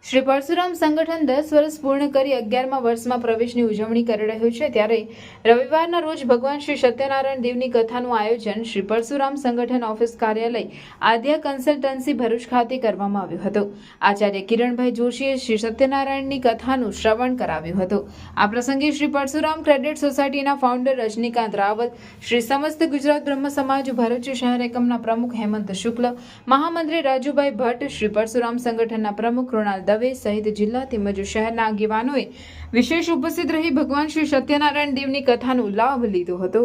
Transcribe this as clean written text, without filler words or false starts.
શ્રી પરશુરામ સંગઠન 10 વર્ષ પૂર્ણ કરી 11મા વર્ષમાં પ્રવેશની ઉજવણી કરી રહ્યું છે ત્યારે રવિવારના રોજ ભગવાન શ્રી સત્યનારાયણ દેવની કથાનું આયોજન શ્રી પરશુરામ સંગઠન ઓફિસ કાર્યાલય આદ્યા કન્સલ્ટન્સી ભરૂચ ખાતે કરવામાં આવ્યું હતું। આચાર્ય કિરણભાઈ જોશીએ શ્રી સત્યનારાયણની કથાનું શ્રવણ કરાવ્યું હતું। આ પ્રસંગે શ્રી પરશુરામ ક્રેડિટ સોસાયટીના ફાઉન્ડર રજનીકાંત રાવત, શ્રી સમસ્ત ગુજરાત બ્રહ્મ સમાજ ભરૂચ શહેર એકમના પ્રમુખ હેમંત શુક્લ, મહામંત્રી રાજુભાઈ ભટ્ટ, શ્રી પરશુરામ સંગઠનના પ્રમુખ કૃણાલ દવે સહિત જિલ્લા તેમજ શહેરના આગેવાનોએ વિશેષ ઉપસ્થિત રહી ભગવાન શ્રી સત્યનારાયણ દેવની કથાનો લાભ લીધો હતો।